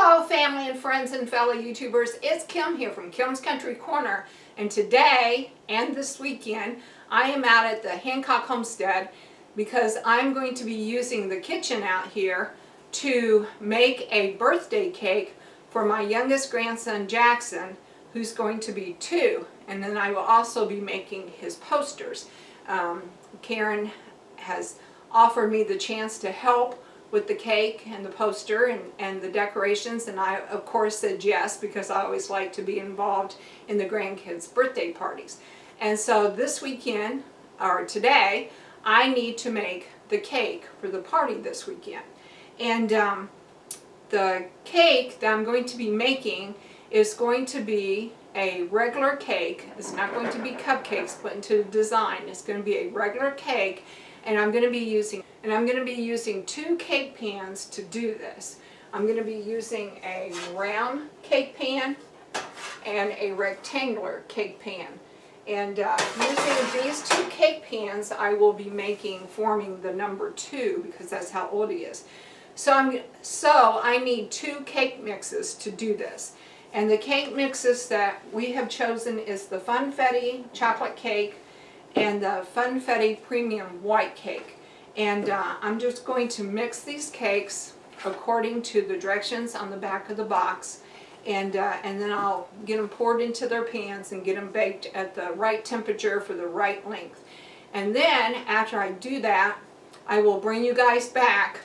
Hello family and friends and fellow YouTubers, it's Kim here from Kim's Country Corner, and today and this weekend I am out at the Hancock Homestead because I'm going to be using the kitchen out here to make a birthday cake for my youngest grandson Jackson, who's going to be 2, and then I will also be making his posters. Karen has offered me the chance to help with the cake and the poster and the decorations, and I of course said yes because I always like to be involved in the grandkids' birthday parties. And so this weekend, or today, I need to make the cake for the party this weekend. And the cake that I'm going to be making is going to be a regular cake. It's not going to be cupcakes put into design. It's going to be a regular cake, and I'm going to be using 2 cake pans to do this. I'm going to be using a round cake pan and a rectangular cake pan. And using these 2 cake pans, I will be forming the number 2 because that's how old he is. So I need 2 cake mixes to do this. And the cake mixes that we have chosen is the Funfetti chocolate cake and the Funfetti premium white cake. And I'm just going to mix these cakes according to the directions on the back of the box, and then I'll get them poured into their pans and get them baked at the right temperature for the right length. And then after I do that, I will bring you guys back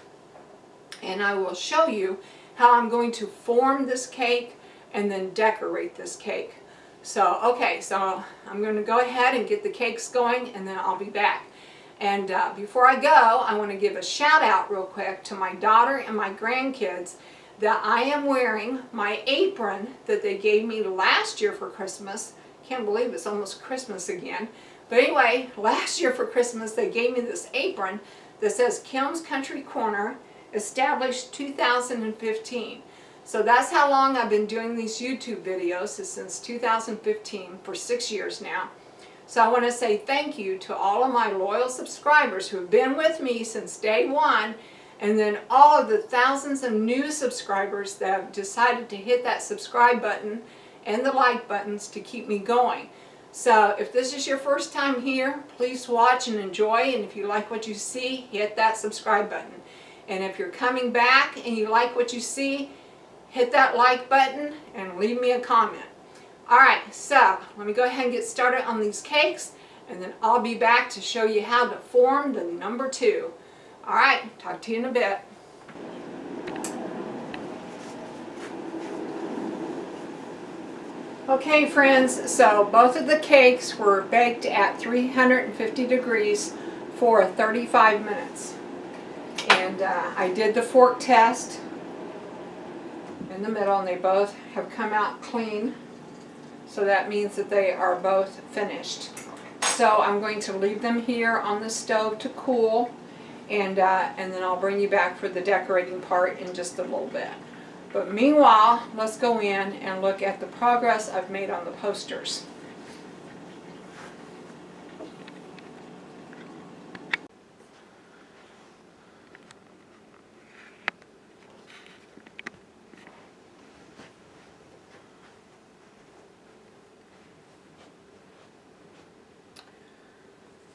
and I will show you how I'm going to form this cake and then decorate this cake. So, okay, so I'm going to go ahead and get the cakes going, and then I'll be back. And before I go, I want to give a shout out real quick to my daughter and my grandkids that I am wearing my apron that they gave me last year for Christmas. Can't believe it's almost Christmas again. But anyway, last year for Christmas they gave me this apron that says Kim's Country Corner, established 2015. So that's how long I've been doing these YouTube videos, since 2015, for 6 years now. So I want to say thank you to all of my loyal subscribers who have been with me since day one, and then all of the thousands of new subscribers that have decided to hit that subscribe button and the like buttons to keep me going. So if this is your first time here, please watch and enjoy, and if you like what you see, hit that subscribe button. And if you're coming back and you like what you see, hit that like button and leave me a comment. Alright, so let me go ahead and get started on these cakes, and then I'll be back to show you how to form the number 2. Alright, talk to you in a bit. Okay friends, so both of the cakes were baked at 350 degrees for 35 minutes. And I did the fork test in the middle, and they both have come out clean. So that means that they are both finished. So I'm going to leave them here on the stove to cool, and then I'll bring you back for the decorating part in just a little bit. But meanwhile, let's go in and look at the progress I've made on the posters.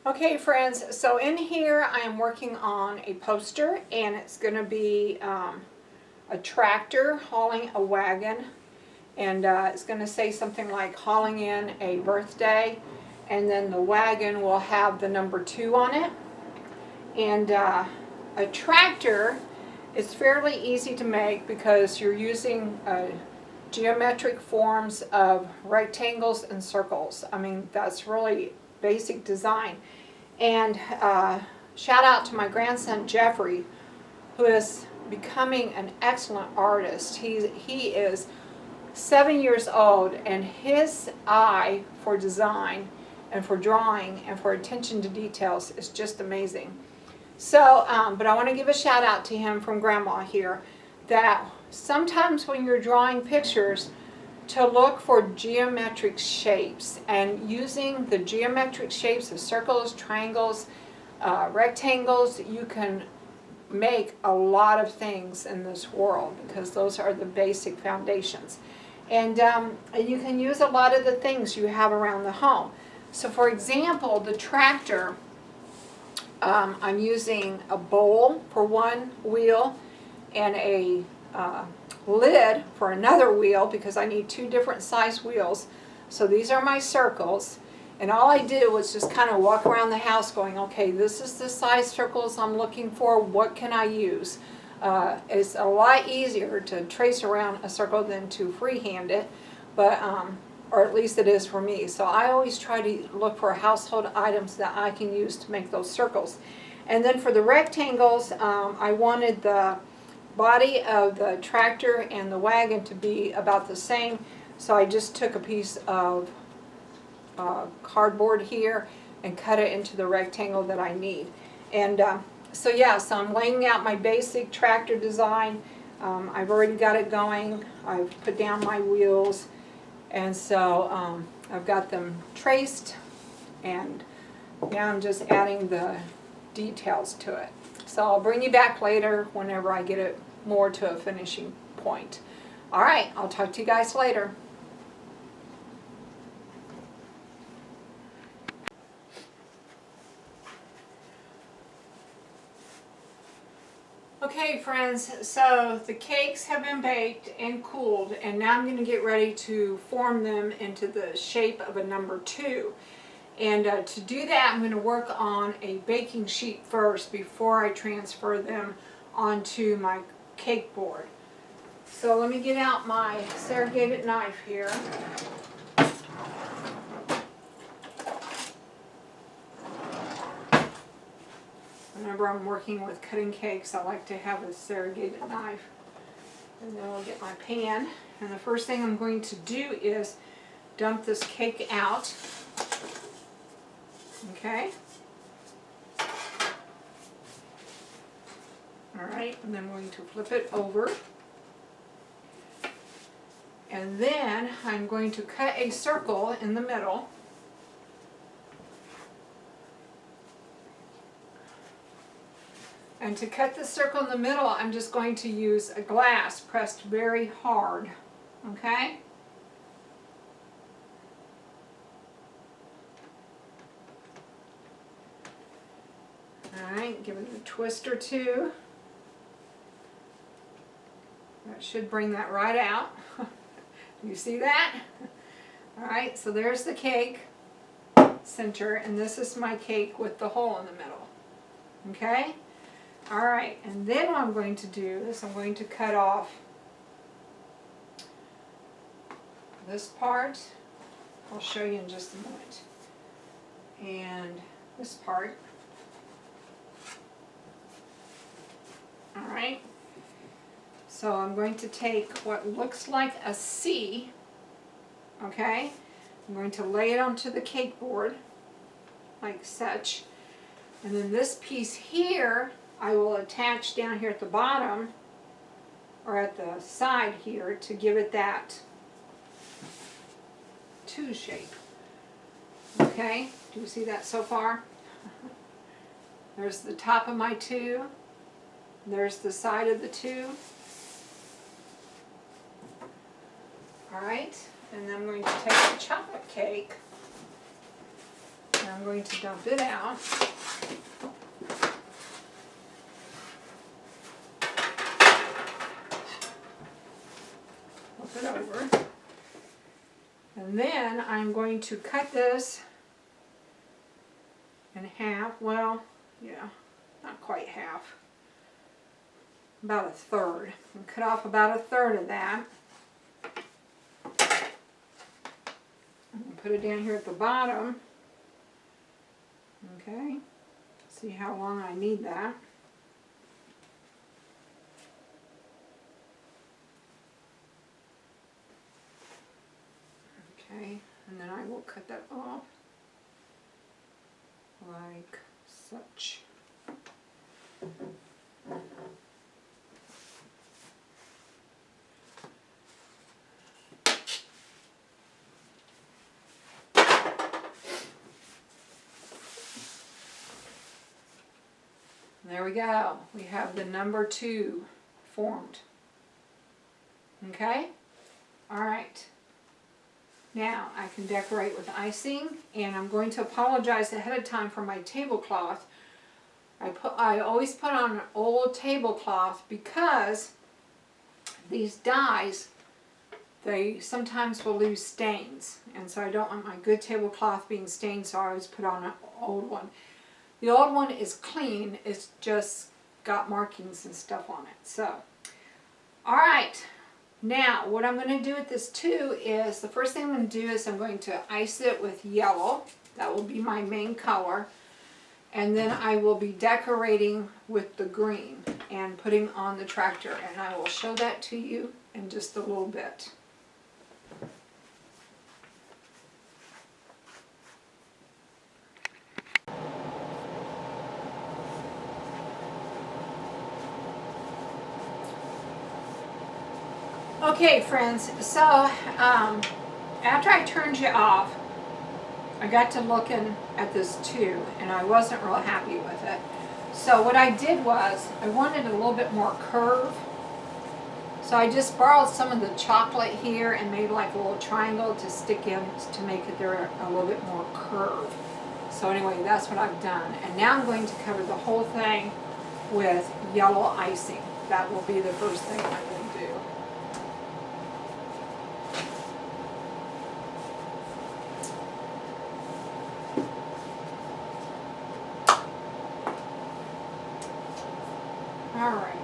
Okay friends, so in here I am working on a poster, and it's going to be a tractor hauling a wagon, and it's going to say something like hauling in a birthday, and then the wagon will have the number 2 on it. And a tractor is fairly easy to make because you're using geometric forms of rectangles and circles. I mean, that's really basic design. And shout out to my grandson Jeffrey, who is becoming an excellent artist. He is 7 years old, and his eye for design and for drawing and for attention to details is just amazing. So, but I want to give a shout out to him from Grandma here, that sometimes when you're drawing pictures, to look for geometric shapes, and using the geometric shapes of circles, triangles, rectangles, you can make a lot of things in this world, because those are the basic foundations. And you can use a lot of the things you have around the home. So for example, the tractor, I'm using a bowl for one wheel and a lid for another wheel, because I need two different size wheels. So these are my circles. And all I did was just kind of walk around the house going, okay, this is the size circles I'm looking for. What can I use? It's a lot easier to trace around a circle than to freehand it, but or at least it is for me. So I always try to look for household items that I can use to make those circles. And then for the rectangles, I wanted the body of the tractor and the wagon to be about the same. So I just took a piece of cardboard here and cut it into the rectangle that I need. And so I'm laying out my basic tractor design. I've already got it going. I've put down my wheels, and so I've got them traced, and now I'm just adding the details to it. So I'll bring you back later whenever I get it more to a finishing point. All right, I'll talk to you guys later. Okay friends, so the cakes have been baked and cooled, and now I'm going to get ready to form them into the shape of a number 2. And to do that, I'm going to work on a baking sheet first before I transfer them onto my cake board. So let me get out my serrated knife here. Whenever I'm working with cutting cakes, I like to have a serrated knife. And then I'll get my pan. And the first thing I'm going to do is dump this cake out. Okay. Alright, and then I'm going to flip it over. And then I'm going to cut a circle in the middle. And to cut the circle in the middle, I'm just going to use a glass pressed very hard. Okay? Alright, give it a twist or two. That should bring that right out. You see that? Alright, so there's the cake center, and this is my cake with the hole in the middle. Okay? Alright, and then what I'm going to do is I'm going to cut off this part. I'll show you in just a moment. And this part. Alright, so I'm going to take what looks like a C, okay? I'm going to lay it onto the cake board, like such. And then this piece here, I will attach down here at the bottom, or at the side here, to give it that 2 shape. Okay, do you see that so far? There's the top of my 2. There's the side of the 2. Alright, and then I'm going to take the chocolate cake, and I'm going to dump it out. Flip it over. And then I'm going to cut this in half. Well, yeah, not quite half. About a third. And cut off about a third of that. And put it down here at the bottom. Okay. See how long I need that. Okay, and then I will cut that off like such. There we go. We have the number 2 formed. Okay? All right. Now I can decorate with icing, and I'm going to apologize ahead of time for my tablecloth. I always put on an old tablecloth because these dies, they sometimes will lose stains, and so I don't want my good tablecloth being stained, so I always put on an old one. The old one is clean, it's just got markings and stuff on it. So, alright, now what I'm going to do with this too is, the first thing I'm going to do is I'm going to ice it with yellow. That will be my main color. And then I will be decorating with the green and putting on the tractor, and I will show that to you in just a little bit. Okay, friends, so after I turned you off, I got to looking at this too, and I wasn't real happy with it. So what I did was, I wanted a little bit more curve. So I just borrowed some of the chocolate here and made like a little triangle to stick in to make it there a little bit more curve. So anyway, that's what I've done. And now I'm going to cover the whole thing with yellow icing. That will be the first thing I'm going to do. All right.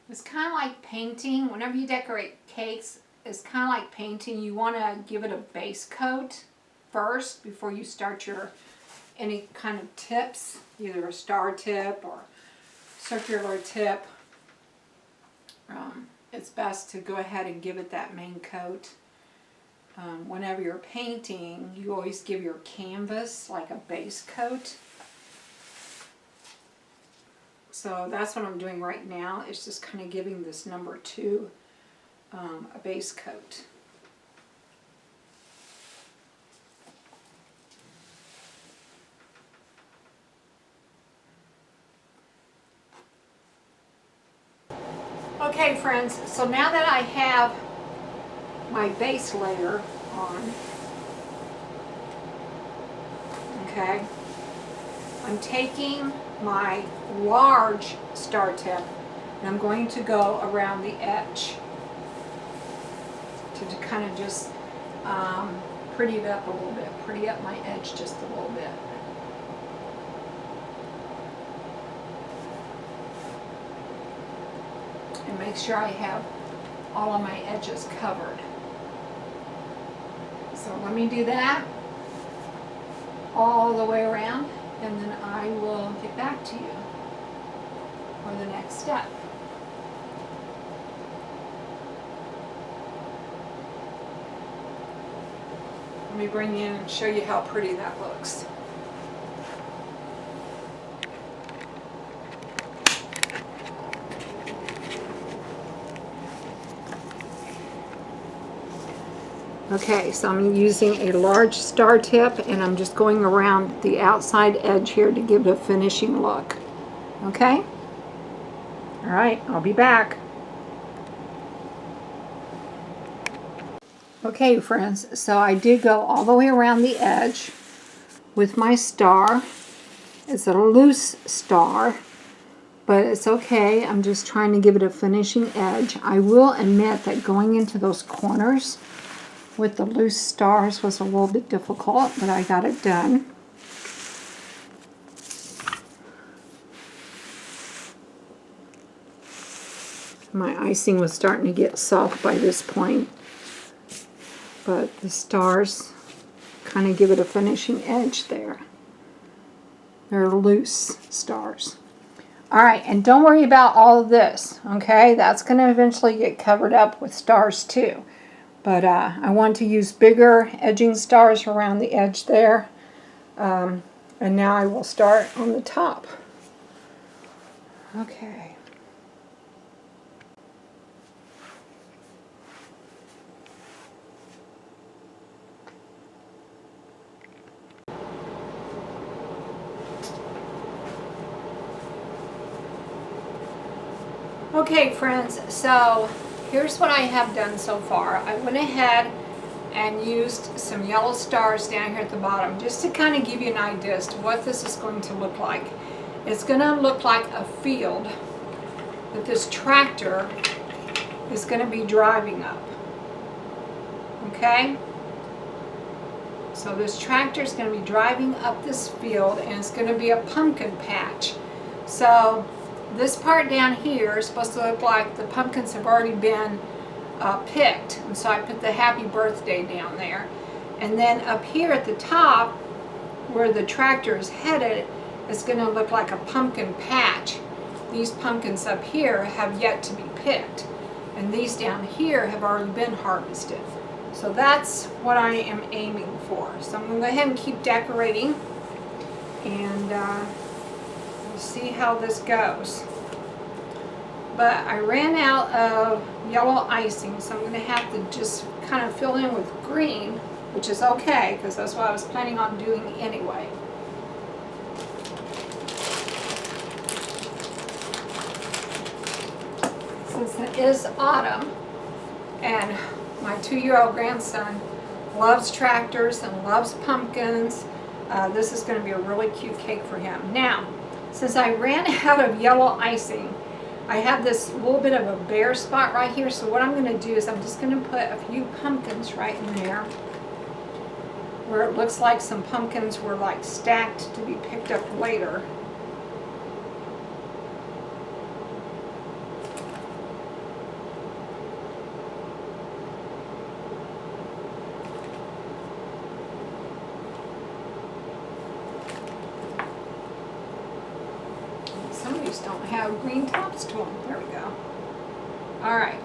It's kind of like painting. Whenever you decorate cakes, it's kind of like painting. You want to give it a base coat first before you start your any kind of tips, either a star tip or circular tip. It's best to go ahead and give it that main coat. Whenever you're painting, you always give your canvas like a base coat. So that's what I'm doing right now. It's just kind of giving this number 2 a base coat. Okay, friends, so now that I have my base layer on, okay, I'm taking my large star tip and I'm going to go around the edge to kind of just pretty it up a little bit, pretty up my edge just a little bit. And make sure I have all of my edges covered. So let me do that all the way around, and then I will get back to you for the next step. Let me bring you in and show you how pretty that looks. Okay, so I'm using a large star tip and I'm just going around the outside edge here to give it a finishing look. Okay? All right, I'll be back. Okay, friends, so I did go all the way around the edge with my star. It's a loose star, but it's okay. I'm just trying to give it a finishing edge. I will admit that going into those corners with the loose stars was a little bit difficult, but I got it done. My icing was starting to get soft by this point. but the stars kind of give it a finishing edge there. They're loose stars. All right, and don't worry about all of this, okay? That's going to eventually get covered up with stars too. But I want to use bigger edging stars around the edge there. And now I will start on the top. Okay. Okay, friends, so here's what I have done so far. I went ahead and used some yellow stars down here at the bottom just to kind of give you an idea as to what this is going to look like. It's going to look like a field that this tractor is going to be driving up. Okay? So this tractor is going to be driving up this field, and it's going to be a pumpkin patch. So this part down here is supposed to look like the pumpkins have already been picked, and so I put the happy birthday down there. And then up here at the top where the tractor is headed, it's going to look like a pumpkin patch. These pumpkins up here have yet to be picked, and these down here have already been harvested. So that's what I am aiming for. So I'm going to go ahead and keep decorating, and we'll see how this goes. But I ran out of yellow icing, so I'm going to have to just kind of fill in with green, which is okay because that's what I was planning on doing anyway. Since it is autumn and my 2-year-old grandson loves tractors and loves pumpkins, this is going to be a really cute cake for him. Now, since I ran out of yellow icing, I have this little bit of a bare spot right here, so what I'm going to do is I'm just going to put a few pumpkins right in there where it looks like some pumpkins were like stacked to be picked up later. Some of these don't have green tops to them. There we go. Alright.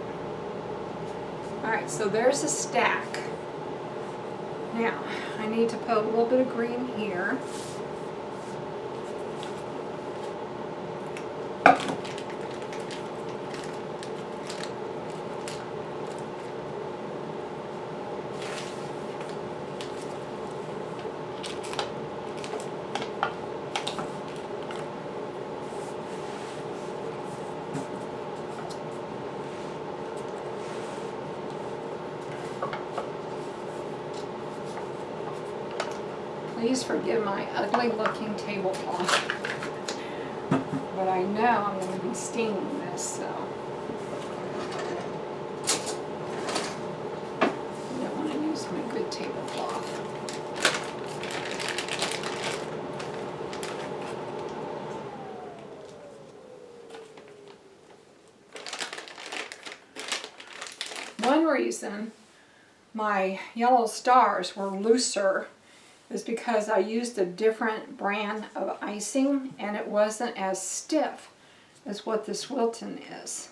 Alright, so there's a stack. Now, I need to put a little bit of green here. Please forgive my ugly looking tablecloth, but I know I'm going to be steaming this, so I don't want to use my good tablecloth. One reason my yellow stars were looser is because I used a different brand of icing and it wasn't as stiff as what this Wilton is.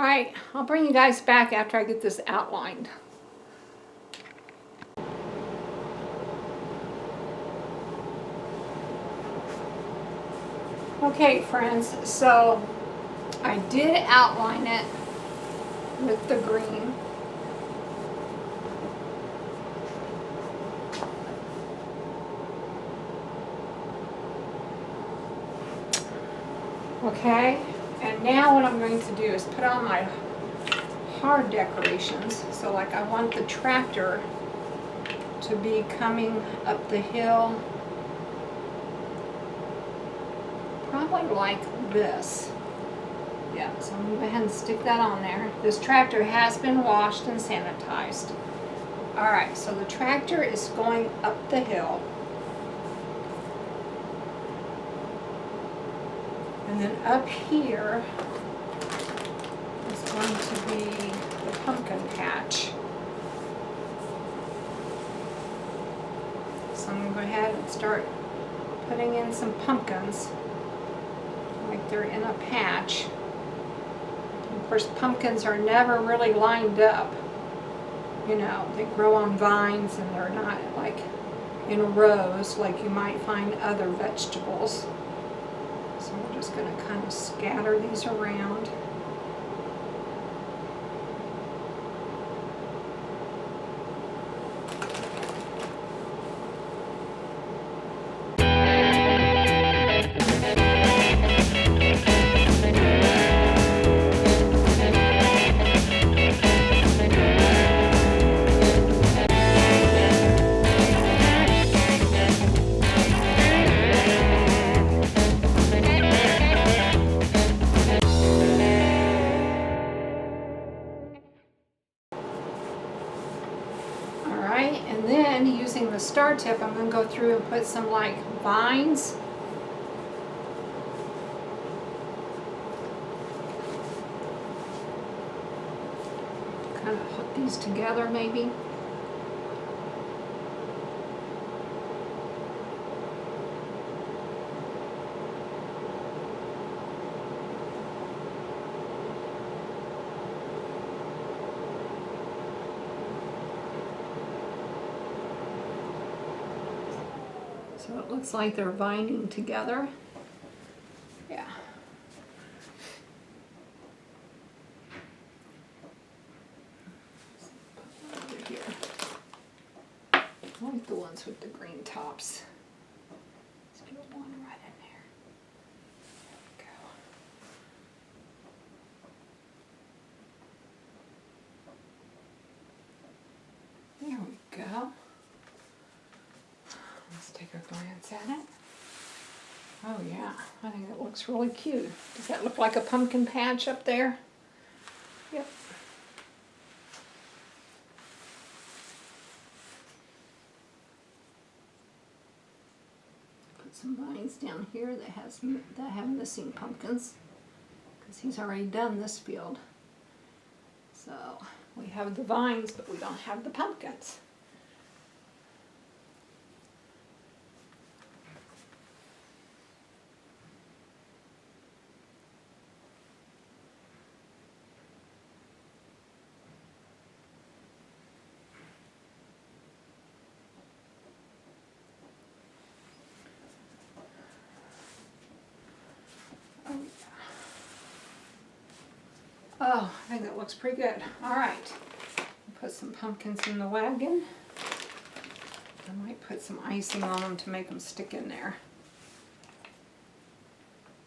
Alright, I'll bring you guys back after I get this outlined. Okay friends, so I did outline it with the green. Okay, and now what I'm going to do is put on my hard decorations. So like I want the tractor to be coming up the hill, probably like this. Yeah, so I'm going to go ahead and stick that on there. This tractor has been washed and sanitized. Alright, so the tractor is going up the hill. And then up here is going to be the pumpkin patch. So I'm going to go ahead and start putting in some pumpkins, like they're in a patch. Of course, pumpkins are never really lined up. You know, they grow on vines and they're not like in rows like you might find other vegetables. So we're just going to kind of scatter these around. Alright, and then using the star tip, I'm going to go through and put some like vines. Kind of hook these together maybe. So it looks like they're vining together. Yeah. Over here. I like the ones with the green tops. Let's put one right in there. There we go. There we go. Let's take a glance at it. Oh yeah, I think it looks really cute. Does that look like a pumpkin patch up there? Yep. Put some vines down here that have missing pumpkins, because he's already done this field. So we have the vines, but we don't have the pumpkins. Oh, I think that looks pretty good. All right, put some pumpkins in the wagon. I might put some icing on them to make them stick in there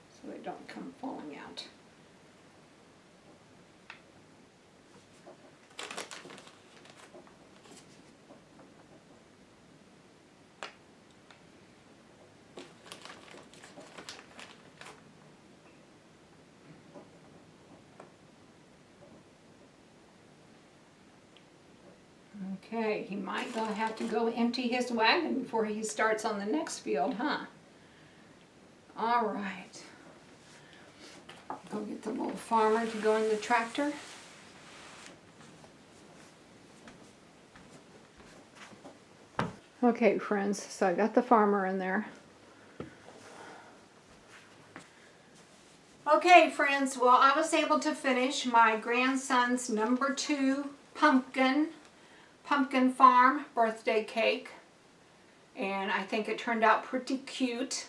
so they don't come falling out. Okay, he might have to go empty his wagon before he starts on the next field, huh? All right. Go get the little farmer to go in the tractor. Okay, friends, so I got the farmer in there. Okay, friends, well, I was able to finish my grandson's #2 pumpkin farm birthday cake, and I think it turned out pretty cute.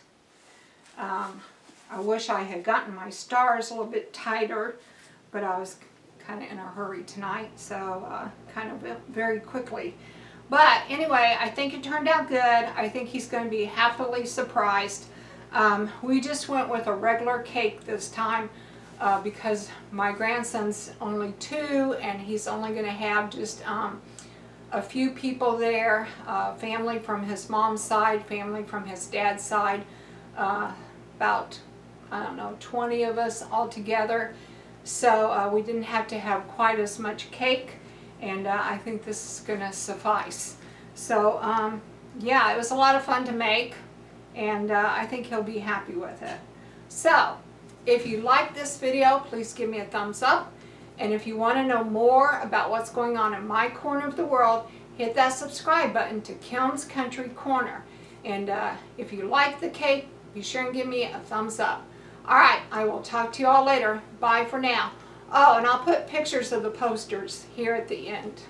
I wish I had gotten my stars a little bit tighter, but I was kind of in a hurry tonight, so kind of very quickly. But anyway, I think it turned out good. I think he's going to be happily surprised. We just went with a regular cake this time because my grandson's only 2 and he's only going to have just a few people there, family from his mom's side, family from his dad's side, about, I don't know, 20 of us all together. So we didn't have to have quite as much cake, and I think this is going to suffice. So yeah, it was a lot of fun to make, and I think he'll be happy with it. So if you like this video, please give me a thumbs up. And if you want to know more about what's going on in my corner of the world, hit that subscribe button to Kim's Country Corner. And if you like the cake, be sure and give me a thumbs up. Alright, I will talk to you all later. Bye for now. Oh, and I'll put pictures of the posters here at the end.